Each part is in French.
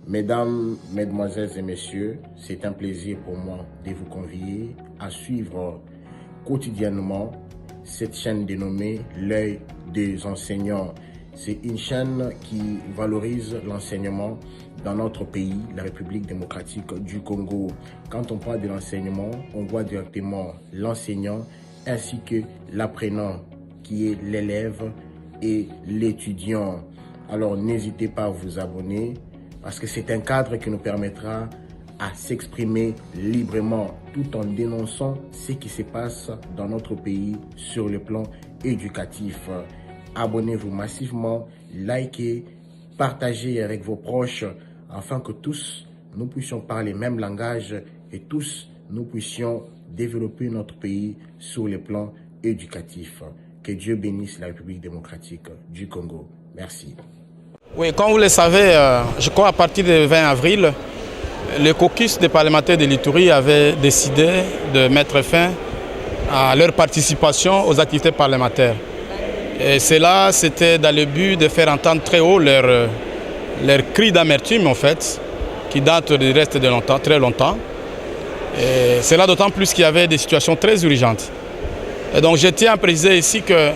Mesdames, Mesdemoiselles et Messieurs, c'est un plaisir pour moi de vous convier à suivre quotidiennement cette chaîne dénommée L'œil des enseignants. C'est une chaîne qui valorise l'enseignement dans notre pays, la République démocratique du Congo. Quand on parle de l'enseignement, on voit directement l'enseignant ainsi que l'apprenant qui est l'élève et l'étudiant. Alors n'hésitez pas à vous abonner parce que c'est un cadre qui nous permettra à s'exprimer librement tout en dénonçant ce qui se passe dans notre pays sur le plan éducatif. Abonnez-vous massivement, likez, partagez avec vos proches afin que tous nous puissions parler le même langage et tous nous puissions développer notre pays sur le plan éducatif. Que Dieu bénisse la République démocratique du Congo. Merci. Oui, comme vous le savez, je crois à partir du 20 avril, le caucus des parlementaires de l'Ituri avait décidé de mettre fin à leur participation aux activités parlementaires. Et cela, c'était dans le but de faire entendre très haut leur cri d'amertume, en fait, qui date du reste de longtemps, très longtemps. Et cela d'autant plus qu'il y avait des situations très urgentes. Et donc je tiens à préciser ici que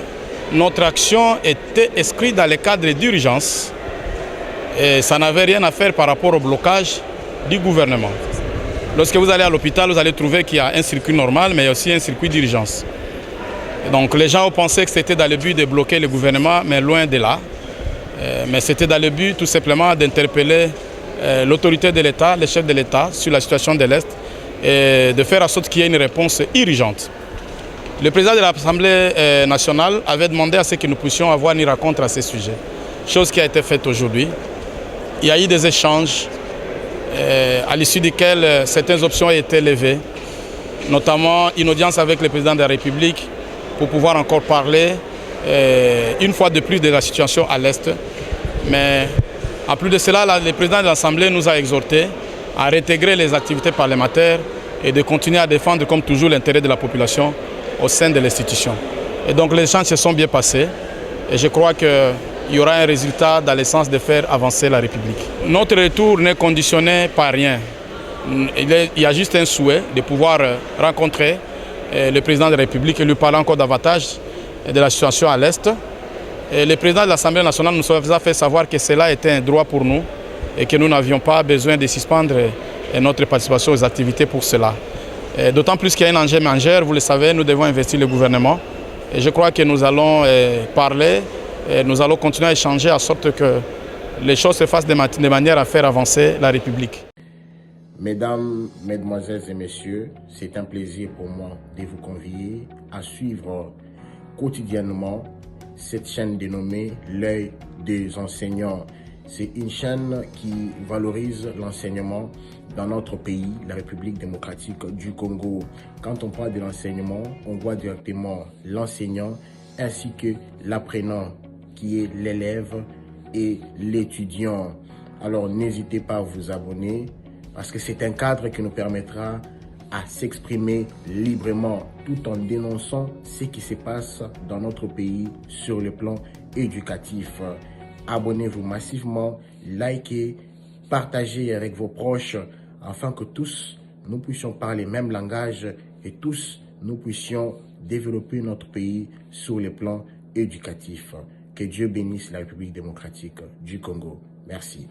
notre action était inscrite dans le cadre d'urgence et ça n'avait rien à faire par rapport au blocage du gouvernement. Lorsque vous allez à l'hôpital, vous allez trouver qu'il y a un circuit normal, mais il y a aussi un circuit d'urgence. Donc les gens ont pensé que c'était dans le but de bloquer le gouvernement, mais loin de là. Mais c'était dans le but tout simplement d'interpeller l'autorité de l'État, le chef de l'État, sur la situation de l'Est et de faire en sorte qu'il y ait une réponse urgente. Le président de l'Assemblée nationale avait demandé à ce que nous puissions avoir une rencontre à ce sujet, chose qui a été faite aujourd'hui. Il y a eu des échanges à l'issue desquels certaines options ont été levées, notamment une audience avec le président de la République pour pouvoir encore parler une fois de plus de la situation à l'Est. Mais en plus de cela, le président de l'Assemblée nous a exhortés à réintégrer les activités parlementaires et de continuer à défendre comme toujours l'intérêt de la population au sein de l'institution. Et donc les échanges se sont bien passés et je crois qu'il y aura un résultat dans le sens de faire avancer la République. Notre retour n'est conditionné par rien. Il y a juste un souhait de pouvoir rencontrer le président de la République et lui parler encore davantage de la situation à l'Est. Le président de l'Assemblée nationale nous a fait savoir que cela était un droit pour nous et que nous n'avions pas besoin de suspendre notre participation aux activités pour cela. D'autant plus qu'il y a un enjeu majeur, vous le savez, nous devons investir le gouvernement. Et je crois que nous allons parler, et nous allons continuer à échanger en sorte que les choses se fassent de manière à faire avancer la République. Mesdames, Mesdemoiselles et Messieurs, c'est un plaisir pour moi de vous convier à suivre quotidiennement cette chaîne dénommée L'œil des enseignants. C'est une chaîne qui valorise l'enseignement dans notre pays, la République démocratique du Congo. Quand on parle de l'enseignement, on voit directement l'enseignant ainsi que l'apprenant qui est l'élève et l'étudiant. Alors n'hésitez pas à vous abonner parce que c'est un cadre qui nous permettra à s'exprimer librement tout en dénonçant ce qui se passe dans notre pays sur le plan éducatif. Abonnez-vous massivement, likez, partagez avec vos proches afin que tous nous puissions parler le même langage et tous nous puissions développer notre pays sur le plan éducatif. Que Dieu bénisse la République démocratique du Congo. Merci.